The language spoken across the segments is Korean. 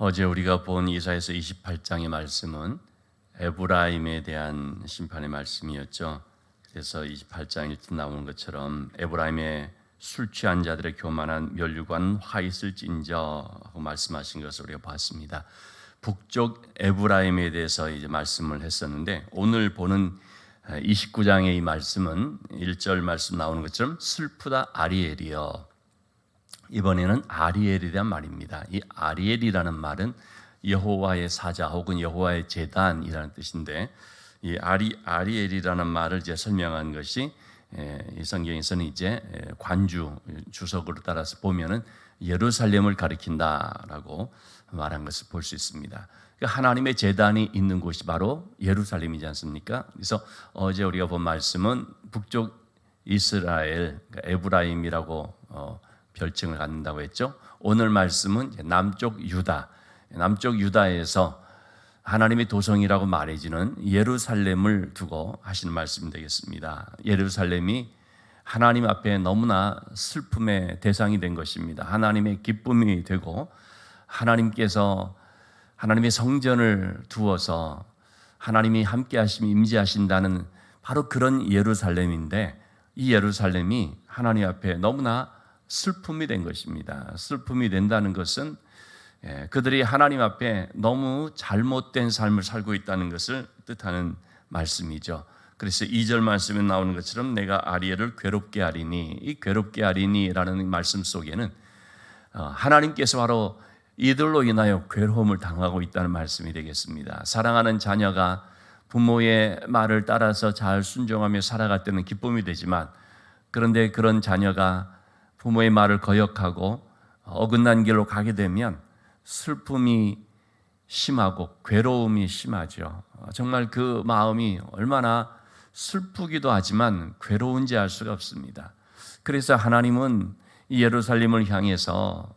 어제 우리가 본 이사야서 28장의 말씀은 에브라임에 대한 심판의 말씀이었죠. 그래서 28장에 나오는 것처럼 에브라임의 술 취한 자들의 교만한 멸류관 화 있을진저 하고 말씀하신 것을 우리가 봤습니다. 북쪽 에브라임에 대해서 이제 말씀을 했었는데, 오늘 보는 29장의 이 말씀은 1절 말씀 나오는 것처럼 슬프다 아리엘이여. 이번에는 아리엘에 대한 말입니다. 이 아리엘이라는 말은 여호와의 사자 혹은 여호와의 제단이라는 뜻인데, 이 아리엘이라는 말을 이제 설명한 것이 이 성경에서는 이제 관주 주석으로 따라서 보면은 예루살렘을 가리킨다라고 말한 것을 볼 수 있습니다. 하나님의 제단이 있는 곳이 바로 예루살렘이지 않습니까? 그래서 어제 우리가 본 말씀은 북쪽 이스라엘, 에브라임이라고 별칭을 갖는다고 했죠. 오늘 말씀은 남쪽 유다에서 하나님의 도성이라고 말해지는 예루살렘을 두고 하시는 말씀이 되겠습니다. 예루살렘이 하나님 앞에 너무나 슬픔의 대상이 된 것입니다. 하나님의 기쁨이 되고, 하나님께서 하나님의 성전을 두어서 하나님이 함께 하시며 임재하신다는 바로 그런 예루살렘인데, 이 예루살렘이 하나님 앞에 너무나 슬픔이 된 것입니다. 슬픔이 된다는 것은 그들이 하나님 앞에 너무 잘못된 삶을 살고 있다는 것을 뜻하는 말씀이죠. 그래서 2절 말씀에 나오는 것처럼 내가 아리엘을 괴롭게 하리니, 이 괴롭게 하리니라는 말씀 속에는 하나님께서 바로 이들로 인하여 괴로움을 당하고 있다는 말씀이 되겠습니다. 사랑하는 자녀가 부모의 말을 따라서 잘 순종하며 살아갈 때는 기쁨이 되지만, 그런데 그런 자녀가 부모의 말을 거역하고 어긋난 길로 가게 되면 슬픔이 심하고 괴로움이 심하죠. 정말 그 마음이 얼마나 슬프기도 하지만 괴로운지 알 수가 없습니다. 그래서 하나님은 이 예루살렘을 향해서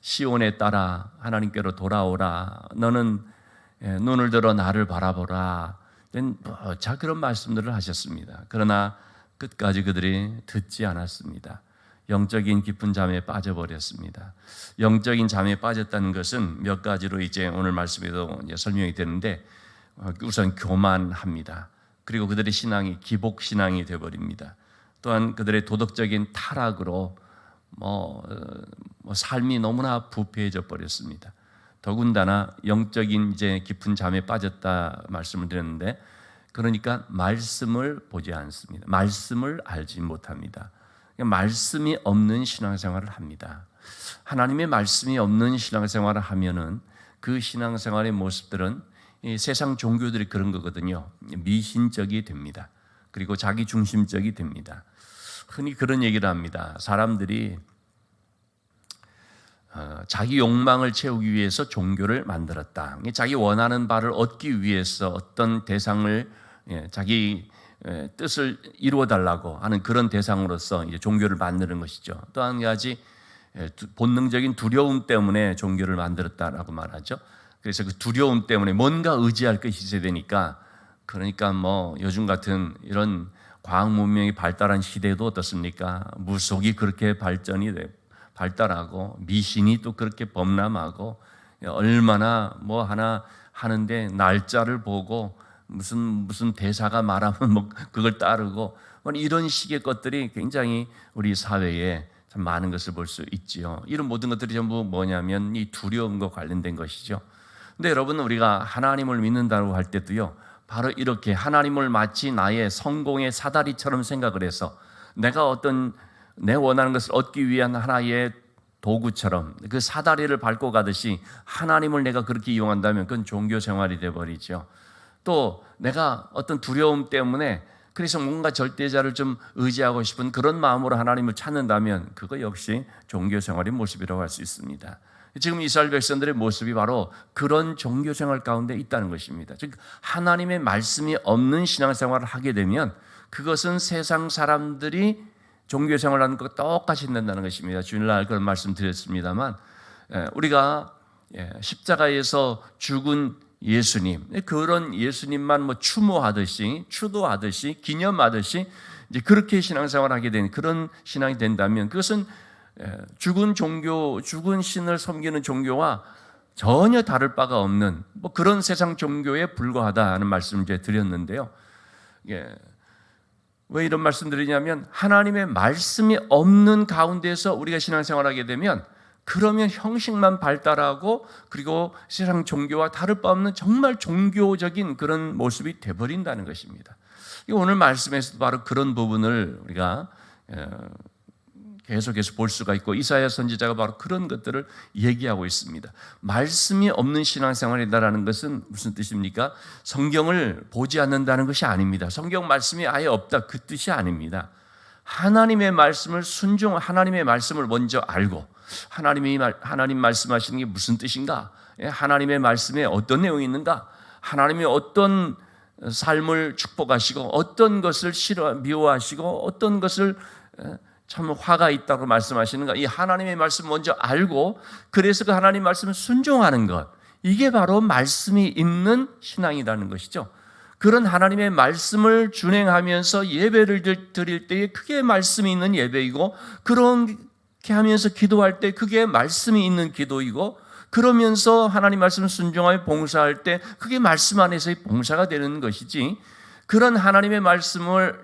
시온에 따라 하나님께로 돌아오라, 너는 눈을 들어 나를 바라보라, 자 그런 말씀들을 하셨습니다. 그러나 끝까지 그들이 듣지 않았습니다. 영적인 깊은 잠에 빠져버렸습니다. 영적인 잠에 빠졌다는 것은 몇 가지로 이제 오늘 말씀에도 이제 설명이 되는데, 우선 교만합니다. 그리고 그들의 신앙이 기복 신앙이 되어버립니다. 또한 그들의 도덕적인 타락으로 삶이 너무나 부패해져 버렸습니다. 더군다나 영적인 이제 깊은 잠에 빠졌다 말씀을 드렸는데, 그러니까 말씀을 보지 않습니다. 말씀을 알지 못합니다. 말씀이 없는 신앙생활을 합니다. 하나님의 말씀이 없는 신앙생활을 하면은 그 신앙생활의 모습들은 이 세상 종교들이 그런 거거든요. 미신적이 됩니다. 그리고 자기 중심적이 됩니다. 흔히 그런 얘기를 합니다. 사람들이 자기 욕망을 채우기 위해서 종교를 만들었다. 자기 원하는 바를 얻기 위해서 어떤 대상을, 자기 뜻을 이루어 달라고 하는 그런 대상으로서 이제 종교를 만드는 것이죠. 또 한 가지 본능적인 두려움 때문에 종교를 만들었다라고 말하죠. 그래서 그 두려움 때문에 뭔가 의지할 것이 있어야 되니까, 그러니까 요즘 같은 이런 과학 문명이 발달한 시대도 어떻습니까? 무속이 그렇게 발달하고 미신이 또 그렇게 범람하고, 얼마나 하나 하는데 날짜를 보고 무슨 대사가 말하면 그걸 따르고, 이런 식의 것들이 굉장히 우리 사회에 참 많은 것을 볼 수 있지요. 이런 모든 것들이 전부 뭐냐면 이 두려움과 관련된 것이죠. 근데 여러분, 우리가 하나님을 믿는다고 할 때도요, 바로 이렇게 하나님을 마치 나의 성공의 사다리처럼 생각을 해서 내가 내 원하는 것을 얻기 위한 하나의 도구처럼 그 사다리를 밟고 가듯이 하나님을 내가 그렇게 이용한다면 그건 종교 생활이 되어버리죠. 또 내가 어떤 두려움 때문에 그래서 뭔가 절대자를 좀 의지하고 싶은 그런 마음으로 하나님을 찾는다면 그거 역시 종교생활의 모습이라고 할 수 있습니다. 지금 이스라엘 백성들의 모습이 바로 그런 종교생활 가운데 있다는 것입니다. 즉 하나님의 말씀이 없는 신앙생활을 하게 되면 그것은 세상 사람들이 종교생활하는 것과 똑같이 된다는 것입니다. 주일날 그런 말씀 드렸습니다만, 우리가 십자가에서 죽은 예수님, 그런 예수님만 추도하듯이 기념하듯이 이제 그렇게 신앙생활하게 된 그런 신앙이 된다면, 그것은 죽은 신을 섬기는 종교와 전혀 다를 바가 없는 뭐 그런 세상 종교에 불과하다는 말씀을 제가 드렸는데요. 예. 왜 이런 말씀 드리냐면 하나님의 말씀이 없는 가운데서 우리가 신앙생활하게 되면 그러면 형식만 발달하고 그리고 세상 종교와 다를 바 없는 정말 종교적인 그런 모습이 돼버린다는 것입니다. 오늘 말씀에서도 바로 그런 부분을 우리가 계속해서 볼 수가 있고 이사야 선지자가 바로 그런 것들을 얘기하고 있습니다. 말씀이 없는 신앙생활이다라는 것은 무슨 뜻입니까? 성경을 보지 않는다는 것이 아닙니다. 성경 말씀이 아예 없다 그 뜻이 아닙니다. 하나님의 말씀을 하나님의 말씀을 먼저 알고 하나님 말씀하시는 게 무슨 뜻인가? 하나님의 말씀에 어떤 내용이 있는가? 하나님이 어떤 삶을 축복하시고 어떤 것을 미워하시고 어떤 것을 참 화가 있다고 말씀하시는가? 이 하나님의 말씀 먼저 알고 그래서 그 하나님 말씀을 순종하는 것, 이게 바로 말씀이 있는 신앙이라는 것이죠. 그런 하나님의 말씀을 준행하면서 예배를 드릴 때에 그게 말씀이 있는 예배이고 그렇게 하면서 기도할 때 그게 말씀이 있는 기도이고 그러면서 하나님 말씀을 순종하여 봉사할 때 그게 말씀 안에서의 봉사가 되는 것이지, 그런 하나님의 말씀을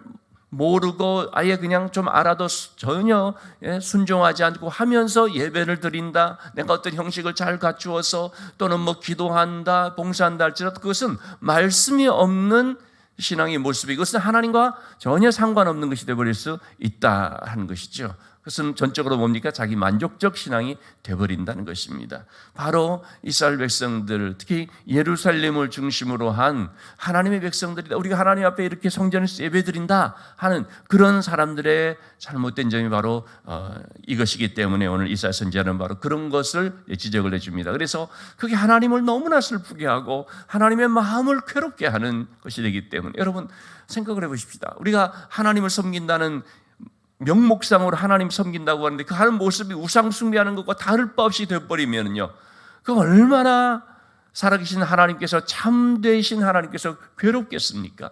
모르고 아예 그냥 좀 알아도 전혀 순종하지 않고 하면서 예배를 드린다, 내가 어떤 형식을 잘 갖추어서 또는 뭐 기도한다 봉사한다 할지라도 그것은 말씀이 없는 신앙의 모습이, 그것은 하나님과 전혀 상관없는 것이 되어버릴 수 있다 하는 것이죠. 그것은 전적으로 뭡니까? 자기 만족적 신앙이 되어버린다는 것입니다. 바로 이스라엘 백성들, 특히 예루살렘을 중심으로 한 하나님의 백성들이다, 우리가 하나님 앞에 이렇게 성전에서 예배드린다 하는 그런 사람들의 잘못된 점이 바로 이것이기 때문에 오늘 이사야 선지자는 바로 그런 것을 지적을 해줍니다. 그래서 그게 하나님을 너무나 슬프게 하고 하나님의 마음을 괴롭게 하는 것이 되기 때문에, 여러분 생각을 해보십시다. 우리가 하나님을 섬긴다는 명목상으로 하나님 섬긴다고 하는데 그 하는 모습이 우상 숭배하는 것과 다를 바 없이 되어버리면요, 그 얼마나 살아계신 하나님께서, 참되신 하나님께서 괴롭겠습니까?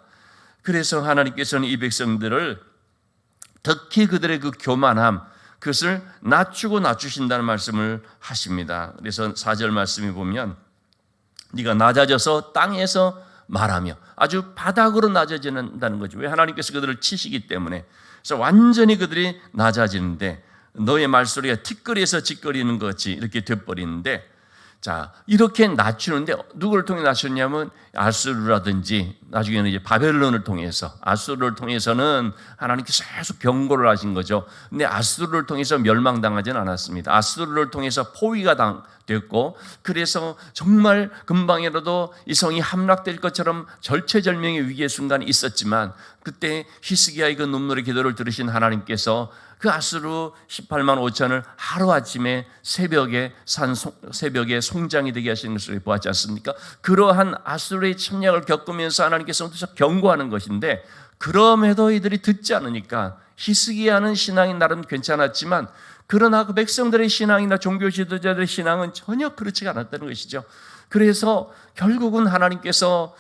그래서 하나님께서는 이 백성들을 특히 그들의 그 교만함, 그것을 낮추신다는 말씀을 하십니다. 그래서 4절 말씀에 보면 네가 낮아져서 땅에서 말하며, 아주 바닥으로 낮아진다는 거죠. 왜? 하나님께서 그들을 치시기 때문에. 그래서 완전히 그들이 낮아지는데 너의 말소리가 티끌에서 짓거리는 것 같이 이렇게 돼버리는데, 자, 이렇게 낮추는데 누구를 통해 낮추냐면 아수르라든지 나중에는 이제 바벨론을 통해서, 아수르를 통해서는 하나님께서 계속 경고를 하신 거죠. 근데 아수르를 통해서 멸망당하지는 않았습니다. 아수르를 통해서 포위가 됐고, 그래서 정말 금방이라도 이 성이 함락될 것처럼 절체절명의 위기의 순간이 있었지만, 그때 히스기야의 그 눈물의 기도를 들으신 하나님께서 그 아수르 18만 5천을 하루아침에 새벽에 송장이 되게 하시는 것을 보았지 않습니까? 그러한 아수르의 침략을 겪으면서 하나님께서 경고하는 것인데, 그럼에도 이들이 듣지 않으니까 히스기야는 신앙이 나름 괜찮았지만 그러나 그 백성들의 신앙이나 종교 지도자들의 신앙은 전혀 그렇지 않았다는 것이죠. 그래서 결국은 하나님께서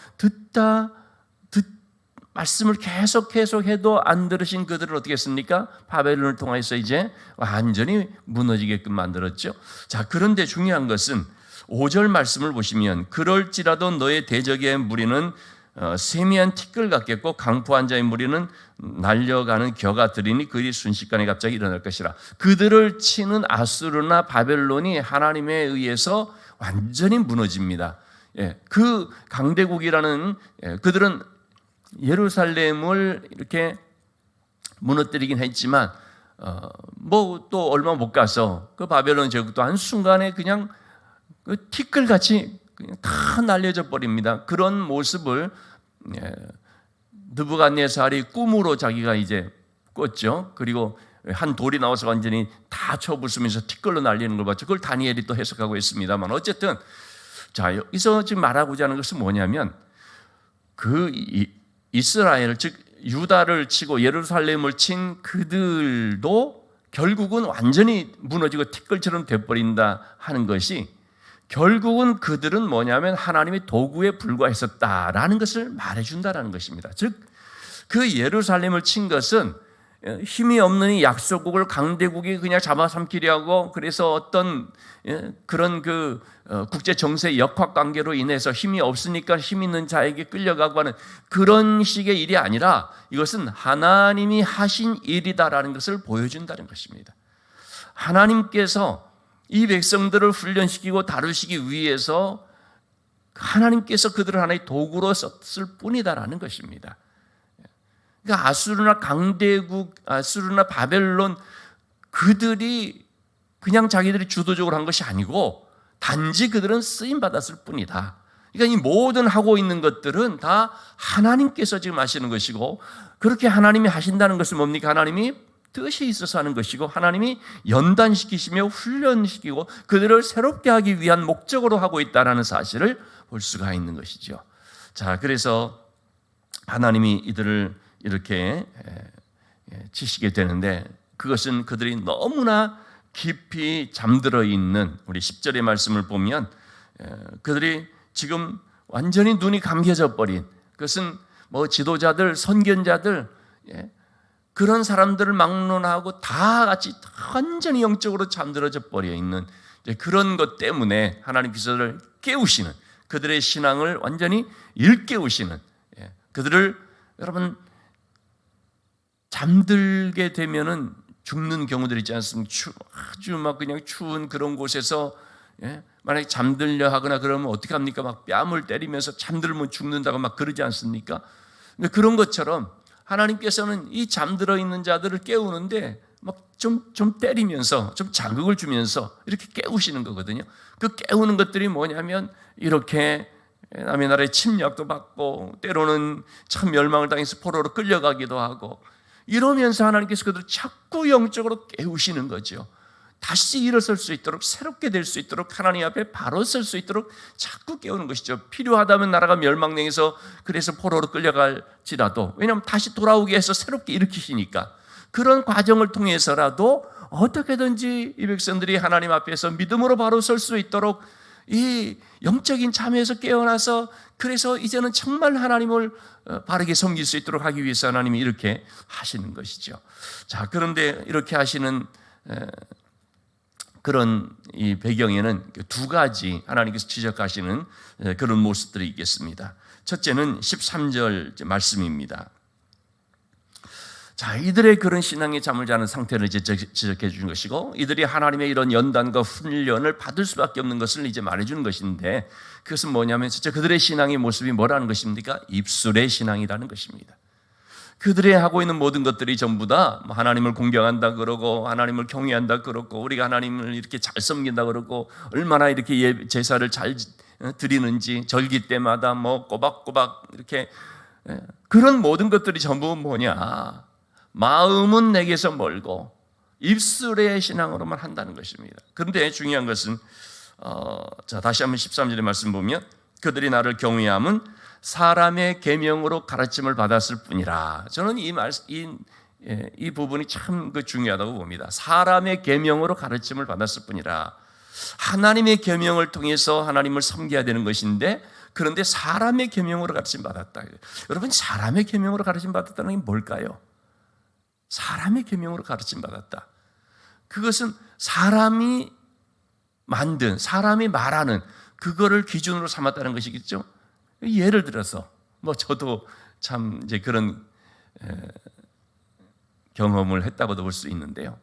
말씀을 계속 해도 안 들으신 그들을 어떻게 했습니까? 바벨론을 통해서 이제 완전히 무너지게끔 만들었죠. 자, 그런데 중요한 것은 5절 말씀을 보시면 그럴지라도 너의 대적의 무리는 세미한 티끌 같겠고 강포한 자의 무리는 날려가는 겨가 들이니 그들이 순식간에 갑자기 일어날 것이라. 그들을 치는 아수르나 바벨론이 하나님에 의해서 완전히 무너집니다. 그 강대국이라는 그들은 예루살렘을 이렇게 무너뜨리긴 했지만 뭐 또 얼마 못 가서 그 바벨론 제국도 한순간에 그냥 그 티끌같이 그냥 다 날려져 버립니다. 그런 모습을 느부갓네살이 꿈으로 자기가 이제 꿨죠. 그리고 한 돌이 나와서 완전히 다 쳐부수면서 티끌로 날리는 걸 봤죠. 그걸 다니엘이 또 해석하고 있습니다만, 어쨌든 자, 여기서 지금 말하고자 하는 것은 뭐냐면 그 이스라엘, 즉 유다를 치고 예루살렘을 친 그들도 결국은 완전히 무너지고 티끌처럼 돼버린다 하는 것이, 결국은 그들은 뭐냐면 하나님의 도구에 불과했었다라는 것을 말해준다라는 것입니다. 즉 그 예루살렘을 친 것은 힘이 없는 이 약소국을 강대국이 그냥 잡아삼키려 하고, 그래서 어떤 그런 국제 정세 역학 관계로 인해서 힘이 없으니까 힘 있는 자에게 끌려가고 하는 그런 식의 일이 아니라 이것은 하나님이 하신 일이다라는 것을 보여준다는 것입니다. 하나님께서 이 백성들을 훈련시키고 다루시기 위해서 하나님께서 그들을 하나의 도구로 썼을 뿐이다라는 것입니다. 그러니까 아수르나 강대국, 아수르나 바벨론, 그들이 그냥 자기들이 주도적으로 한 것이 아니고 단지 그들은 쓰임 받았을 뿐이다. 그러니까 이 모든 하고 있는 것들은 다 하나님께서 지금 하시는 것이고, 그렇게 하나님이 하신다는 것은 뭡니까? 하나님이 뜻이 있어서 하는 것이고, 하나님이 연단시키시며 훈련시키고 그들을 새롭게 하기 위한 목적으로 하고 있다는 사실을 볼 수가 있는 것이죠. 자, 그래서 하나님이 이들을 이렇게 치시게 되는데, 그것은 그들이 너무나 깊이 잠들어 있는, 우리 10절의 말씀을 보면 그들이 지금 완전히 눈이 감겨져 버린, 그것은 지도자들, 선견자들, 그런 사람들을 막론하고 다 같이 완전히 영적으로 잠들어져 버려 있는 그런 것 때문에 하나님께서 그들을 깨우시는, 그들의 신앙을 완전히 일깨우시는, 그들을, 여러분, 잠들게 되면은 죽는 경우들 있지 않습니까? 아주 막 그냥 추운 그런 곳에서 만약에 잠들려 하거나 그러면 어떻게 합니까? 막 뺨을 때리면서 잠들면 죽는다고 막 그러지 않습니까? 그런 것처럼 하나님께서는 이 잠들어 있는 자들을 깨우는데 막 좀 때리면서, 좀 자극을 주면서 이렇게 깨우시는 거거든요. 그 깨우는 것들이 뭐냐면, 이렇게 남의 나라의 침략도 받고 때로는 참 멸망을 당해서 포로로 끌려가기도 하고, 이러면서 하나님께서 그들을 자꾸 영적으로 깨우시는 거죠. 다시 일어설 수 있도록, 새롭게 될 수 있도록, 하나님 앞에 바로 설 수 있도록 자꾸 깨우는 것이죠. 필요하다면 나라가 멸망당해서 그래서 포로로 끌려갈지라도, 왜냐하면 다시 돌아오게 해서 새롭게 일으키시니까, 그런 과정을 통해서라도 어떻게든지 이 백성들이 하나님 앞에서 믿음으로 바로 설 수 있도록 이 영적인 참여에서 깨어나서, 그래서 이제는 정말 하나님을 바르게 섬길 수 있도록 하기 위해서 하나님이 이렇게 하시는 것이죠. 자, 그런데 이렇게 하시는 그런 이 배경에는 두 가지 하나님께서 지적하시는 그런 모습들이 있겠습니다. 첫째는 13절 말씀입니다. 자, 이들의 그런 신앙의 잠을 자는 상태를 지적해 주는 것이고, 이들이 하나님의 이런 연단과 훈련을 받을 수밖에 없는 것을 이제 말해 주는 것인데, 그것은 뭐냐면 진짜 그들의 신앙의 모습이 뭐라는 것입니까? 입술의 신앙이라는 것입니다. 그들이 하고 있는 모든 것들이 전부 다 하나님을 공경한다 그러고, 하나님을 경외한다 그러고, 우리가 하나님을 이렇게 잘 섬긴다 그러고, 얼마나 이렇게 제사를 잘 드리는지, 절기 때마다 꼬박꼬박 이렇게, 그런 모든 것들이 전부 뭐냐? 마음은 내게서 멀고 입술의 신앙으로만 한다는 것입니다. 그런데 중요한 것은 자, 다시 한번 13절의 말씀 보면, 그들이 나를 경외함은 사람의 계명으로 가르침을 받았을 뿐이라. 저는 이 부분이 참 중요하다고 봅니다. 사람의 계명으로 가르침을 받았을 뿐이라. 하나님의 계명을 통해서 하나님을 섬겨야 되는 것인데, 그런데 사람의 계명으로 가르침 받았다. 여러분, 사람의 계명으로 가르침 받았다는 게 뭘까요? 사람의 계명으로 가르침 받았다. 그것은 사람이 만든, 사람이 말하는 그거를 기준으로 삼았다는 것이겠죠. 예를 들어서 저도 참 이제 그런 경험을 했다고도 볼 수 있는데요.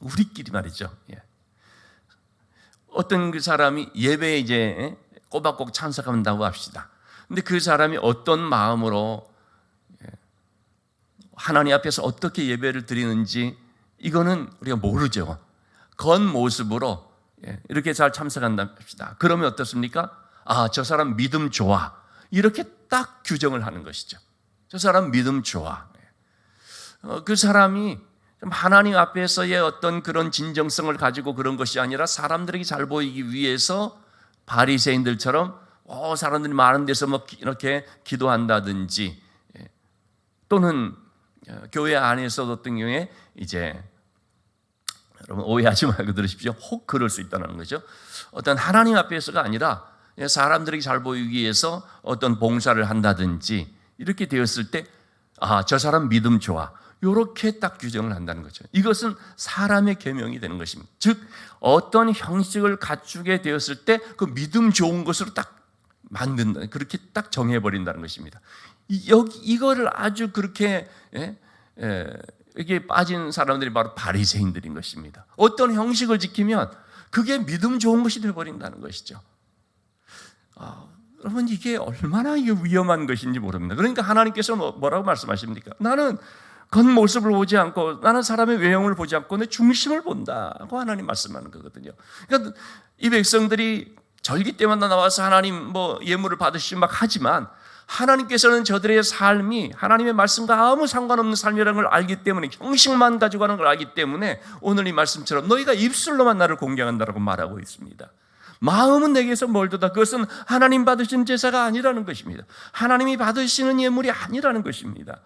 우리끼리 말이죠. 어떤 그 사람이 예배에 이제 꼬박꼬박 참석한다고 합시다. 근데 그 사람이 어떤 마음으로 하나님 앞에서 어떻게 예배를 드리는지 이거는 우리가 모르죠. 겉모습으로 이렇게 잘 참석한다 합시다. 그러면 어떻습니까? 아, 저 사람 믿음 좋아. 이렇게 딱 규정을 하는 것이죠. 저 사람 믿음 좋아. 그 사람이 하나님 앞에서의 어떤 그런 진정성을 가지고 그런 것이 아니라 사람들에게 잘 보이기 위해서 바리새인들처럼 사람들이 많은 데서 이렇게 기도한다든지, 또는 교회 안에서 어떤 경우에 이제, 여러분 오해하지 말고 들으십시오. 혹 그럴 수 있다는 거죠. 어떤 하나님 앞에서가 아니라 사람들에게 잘 보이기 위해서 어떤 봉사를 한다든지 이렇게 되었을 때, 아, 저 사람 믿음 좋아. 이렇게 딱 규정을 한다는 거죠. 이것은 사람의 계명이 되는 것입니다. 즉 어떤 형식을 갖추게 되었을 때 그 믿음 좋은 것으로 딱 만든다, 그렇게 딱 정해버린다는 것입니다. 이거를 아주 그렇게 여기에 빠진 사람들이 바로 바리새인들인 것입니다. 어떤 형식을 지키면 그게 믿음 좋은 것이 되어버린다는 것이죠. 여러분, 이게 얼마나 이게 위험한 것인지 모릅니다. 그러니까 하나님께서 뭐라고 말씀하십니까? 나는 겉모습을 보지 않고, 나는 사람의 외형을 보지 않고 내 중심을 본다고 하나님 말씀하는 거거든요. 그러니까 이 백성들이 절기 때마다 나와서 하나님 예물을 받으시고 막 하지만, 하나님께서는 저들의 삶이 하나님의 말씀과 아무 상관없는 삶이라는 걸 알기 때문에, 형식만 가지고 가는 걸 알기 때문에 오늘 이 말씀처럼 너희가 입술로만 나를 공경한다라고 말하고 있습니다. 마음은 내게서 멀도다. 그것은 하나님 받으신 제사가 아니라는 것입니다. 하나님이 받으시는 예물이 아니라는 것입니다.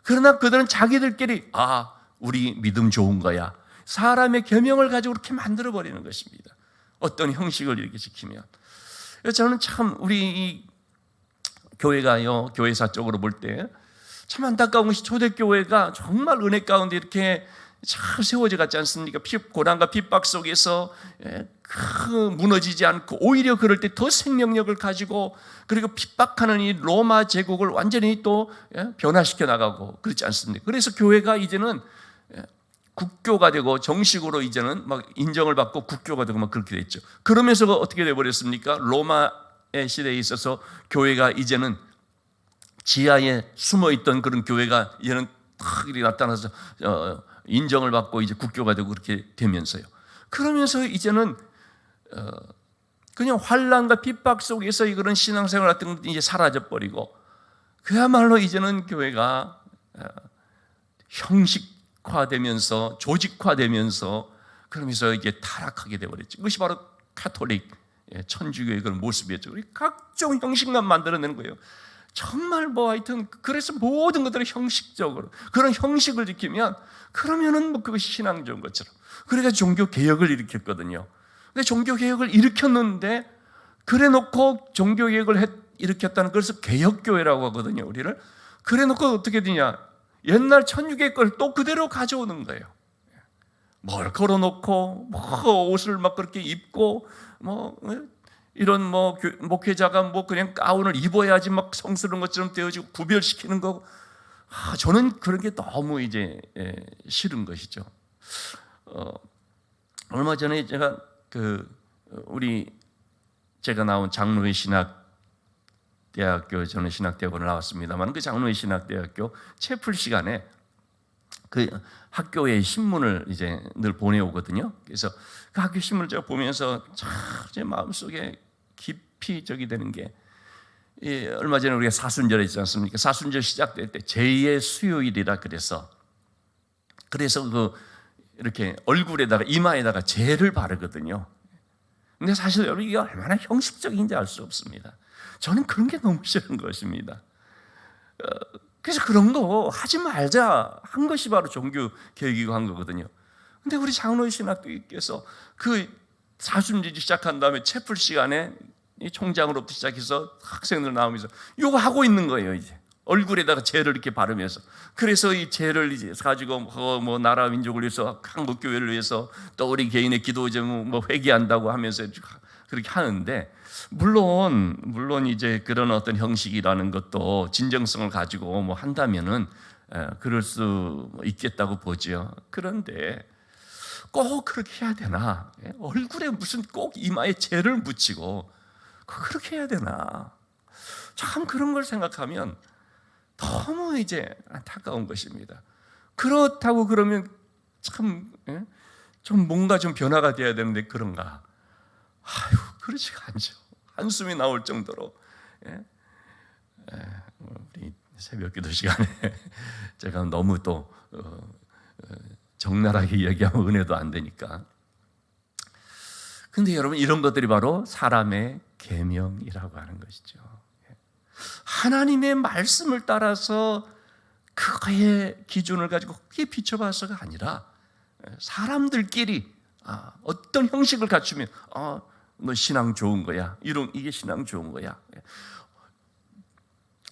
그러나 그들은 자기들끼리 우리 믿음 좋은 거야, 사람의 계명을 가지고 그렇게 만들어버리는 것입니다. 어떤 형식을 이렇게 지키면. 저는 참 우리 이 교회가요, 교회사 쪽으로 볼 때 참 안타까운 것이, 초대교회가 정말 은혜 가운데 이렇게 잘 세워져 갔지 않습니까? 고난과 핍박 속에서 무너지지 않고 오히려 그럴 때 더 생명력을 가지고, 그리고 핍박하는 이 로마 제국을 완전히 또 변화시켜 나가고 그렇지 않습니까? 그래서 교회가 이제는 국교가 되고 정식으로 이제는 막 인정을 받고 국교가 되고 막 그렇게 됐죠. 그러면서 어떻게 돼버렸습니까? 로마의 시대에 있어서 교회가 이제는 지하에 숨어있던 그런 교회가 이제는 탁 이렇게 나타나서 인정을 받고 이제 국교가 되고 그렇게 되면서요. 그러면서 이제는 그냥 환난과 핍박 속에서 그런 신앙생활 같은 것도 이제 사라져버리고, 그야말로 이제는 교회가 형식화되면서 조직화되면서, 그러면서 이게 타락하게 되어버렸죠. 그것이 바로 가톨릭 천주교의 그런 모습이었죠. 각종 형식만 만들어내는 거예요. 정말 하여튼 그래서 모든 것들을 형식적으로, 그런 형식을 지키면 그러면은 그것이 신앙 좋은 것처럼. 그러니까 종교 개혁을 일으켰거든요. 근데 종교 개혁을 일으켰는데, 그래 놓고 종교 개혁을 일으켰다는, 그래서 개혁교회라고 하거든요, 우리를. 그래 놓고 어떻게 되냐, 옛날 천주교의 걸 또 그대로 가져오는 거예요. 뭘 걸어놓고 옷을 막 그렇게 입고 이런 목회자가 그냥 가운을 입어야지 막 성스러운 것처럼 되어지고 구별시키는 거, 저는 그런 게 너무 이제 싫은 것이죠. 얼마 전에 제가 제가 나온 장로회 신학대학교, 저는 신학대학원을 나왔습니다만, 그 장로회 신학대학교 채플 시간에 그 학교의 신문을 이제 늘 보내오거든요. 그래서 그 학교 신문을 제가 보면서 참 제 마음속에 깊이 적이 되는 게, 얼마 전에 우리가 사순절 있지 않습니까? 사순절 시작될 때 제2의 수요일이라 그래서 이렇게 얼굴에다가, 이마에다가 재를 바르거든요. 근데 사실 여러분, 이게 얼마나 형식적인지 알 수 없습니다. 저는 그런 게 너무 싫은 것입니다. 그래서 그런 거 하지 말자 한 것이 바로 종교 개혁이고 한 거거든요. 근데 우리 장로의 신학교께서 그 사순절 시작한 다음에 채플 시간에 이 총장으로부터 시작해서 학생들 나오면서 이거 하고 있는 거예요. 이제 얼굴에다가 재를 이렇게 바르면서, 그래서 이 재를 이제 가지고 나라 민족을 위해서, 한국 교회를 위해서, 또 우리 개인의 기도 좀 회개한다고 하면서 그렇게 하는데, 물론 이제 그런 어떤 형식이라는 것도 진정성을 가지고 한다면은 그럴 수 있겠다고 보죠. 그런데 꼭 그렇게 해야 되나? 얼굴에 무슨 꼭 이마에 재를 묻히고 그렇게 해야 되나? 참 그런 걸 생각하면 너무 이제 안타까운 것입니다. 그렇다고 그러면 참 좀 뭔가 좀 변화가 돼야 되는데 그런가? 그렇지가 않죠. 한숨이 나올 정도로. 우리 새벽기도 시간에 제가 너무 또 적나라하게 이야기하면 은혜도 안 되니까. 근데 여러분, 이런 것들이 바로 사람의 계명이라고 하는 것이죠. 하나님의 말씀을 따라서 그거의 기준을 가지고 그게 비춰봐서가 아니라, 사람들끼리 어떤 형식을 갖추면 너 신앙 좋은 거야, 이게 신앙 좋은 거야.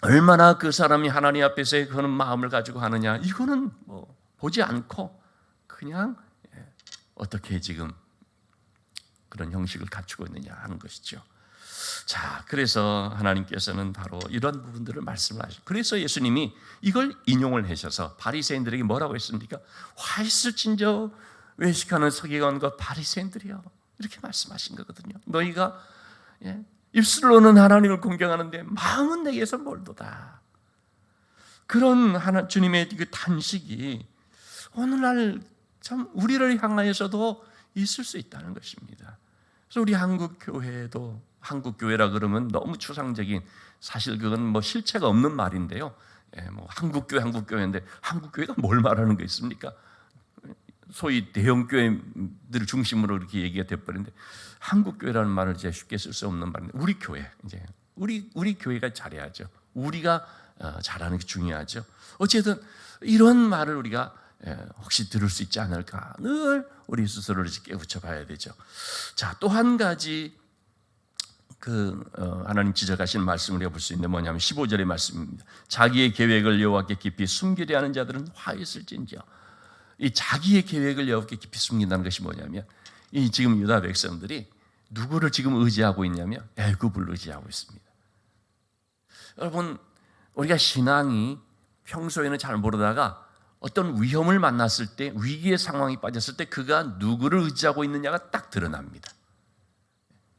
얼마나 그 사람이 하나님 앞에서의 그런 마음을 가지고 하느냐, 이거는 뭐 보지 않고 그냥 어떻게 지금 그런 형식을 갖추고 있느냐 하는 것이죠. 자, 그래서 하나님께서는 바로 이런 부분들을 말씀을 하시고, 그래서 예수님이 이걸 인용을 하셔서 바리새인들에게 뭐라고 했습니까? 화 있을진저 외식하는 서기관과 바리새인들이여, 이렇게 말씀하신 거거든요. 너희가 입술로는 하나님을 공경하는데 마음은 내게서 멀도다. 그런 주님의 그 단식이 오늘날 참 우리를 향하여서도 있을 수 있다는 것입니다. 그래서 우리 한국 교회도, 한국 교회라 그러면 너무 추상적인, 사실 그건 뭐 실체가 없는 말인데요. 뭐 한국 교회인데 한국 교회가 뭘 말하는 게 있습니까? 소위 대형 교회들을 중심으로 이렇게 얘기가 돼버리는데, 한국 교회라는 말을 이제 쉽게 쓸 수 없는 말인데, 우리 교회, 이제 우리 교회가 잘해야죠. 우리가 잘하는 게 중요하죠. 어쨌든 이런 말을 우리가 혹시 들을 수 있지 않을까, 늘 우리 스스로를 깨우쳐 봐야 되죠. 자, 또 한 가지 하나님 지적하신 말씀을 우리가 볼 수 있는데 뭐냐면 15절의 말씀입니다. 자기의 계획을 여호와께 깊이 숨기려 하는 자들은 화 있을진저. 이 자기의 계획을 여호와께 깊이 숨긴다는 것이 뭐냐면, 이 지금 유다 백성들이 누구를 지금 의지하고 있냐면 애굽을 의지하고 있습니다. 여러분, 우리가 신앙이 평소에는 잘 모르다가 어떤 위험을 만났을 때, 위기의 상황이 빠졌을 때 그가 누구를 의지하고 있느냐가 딱 드러납니다.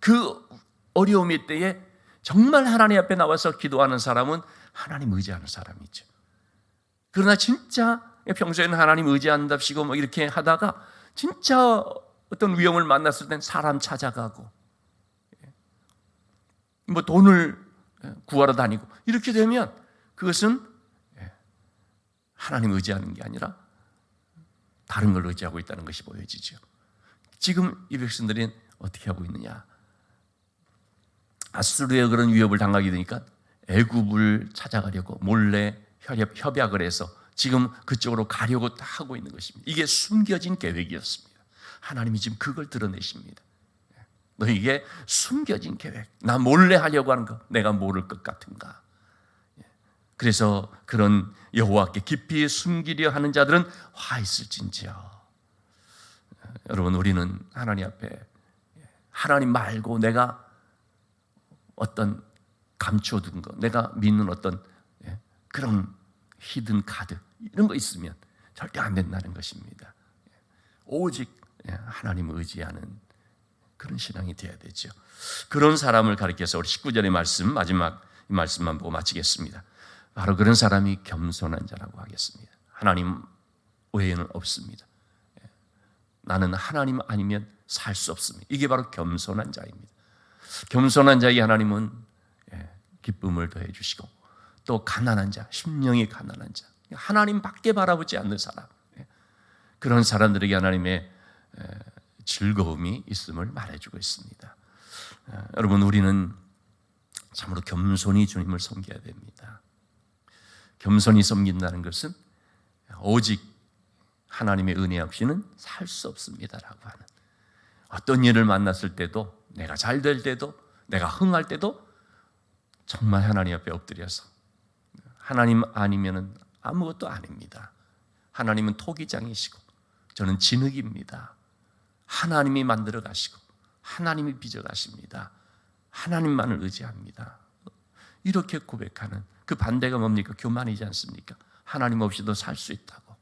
그 어려움의 때에 정말 하나님 앞에 나와서 기도하는 사람은 하나님 의지하는 사람이죠. 그러나 진짜 평소에는 하나님 의지한답시고 뭐 이렇게 하다가 진짜 어떤 위험을 만났을 땐 사람 찾아가고 뭐 돈을 구하러 다니고, 이렇게 되면 그것은 하나님 의지하는 게 아니라 다른 걸 의지하고 있다는 것이 보여지죠. 지금 이 백성들이 어떻게 하고 있느냐? 아수르의 그런 위협을 당하게 되니까 애굽을 찾아가려고 몰래 협약을 해서 지금 그쪽으로 가려고 하고 있는 것입니다. 이게 숨겨진 계획이었습니다. 하나님이 지금 그걸 드러내십니다. 너 이게 숨겨진 계획, 나 몰래 하려고 하는 거 내가 모를 것 같은가? 그래서 그런 여호와께 깊이 숨기려 하는 자들은 화 있을진지요. 여러분, 우리는 하나님 앞에 하나님 말고 내가 어떤 감춰둔 거, 내가 믿는 어떤 그런 히든 카드, 이런 거 있으면 절대 안 된다는 것입니다. 오직 하나님을 의지하는 그런 신앙이 되어야 되죠. 그런 사람을 가리켜서 우리 19절의 말씀, 마지막 이 말씀만 보고 마치겠습니다. 바로 그런 사람이 겸손한 자라고 하겠습니다. 하나님 외에는 없습니다. 나는 하나님 아니면 살 수 없습니다. 이게 바로 겸손한 자입니다. 겸손한 자에게 하나님은 기쁨을 더해 주시고, 또 가난한 자, 심령이 가난한 자, 하나님밖에 바라보지 않는 사람, 그런 사람들에게 하나님의 즐거움이 있음을 말해주고 있습니다. 여러분, 우리는 참으로 겸손히 주님을 섬겨야 됩니다. 겸손히 섬긴다는 것은 오직 하나님의 은혜 없이는 살 수 없습니다라고 하는, 어떤 일을 만났을 때도, 내가 잘 될 때도, 내가 흥할 때도 정말 하나님 앞에 엎드려서 하나님 아니면은 아무것도 아닙니다. 하나님은 토기장이시고 저는 진흙입니다. 하나님이 만들어 가시고 하나님이 빚어 가십니다. 하나님만을 의지합니다. 이렇게 고백하는 그 반대가 뭡니까? 교만이지 않습니까? 하나님 없이도 살 수 있다고,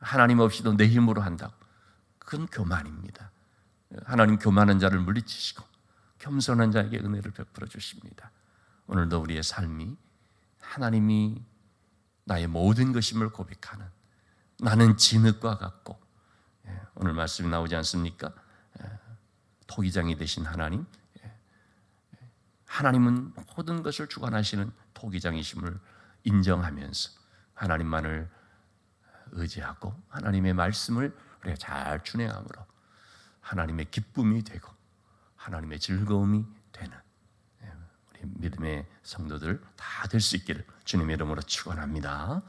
하나님 없이도 내 힘으로 한다고, 그건 교만입니다. 하나님 교만한 자를 물리치시고 겸손한 자에게 은혜를 베풀어 주십니다. 오늘도 우리의 삶이 하나님이 나의 모든 것임을 고백하는, 나는 진흙과 같고, 오늘 말씀이 나오지 않습니까? 토기장이 되신 하나님, 하나님은 모든 것을 주관하시는 토기장이심을 인정하면서 하나님만을 의지하고 하나님의 말씀을 우리가 잘 준행함으로 하나님의 기쁨이 되고 하나님의 즐거움이 되는 우리 믿음의 성도들 다 될 수 있기를 주님의 이름으로 축원합니다.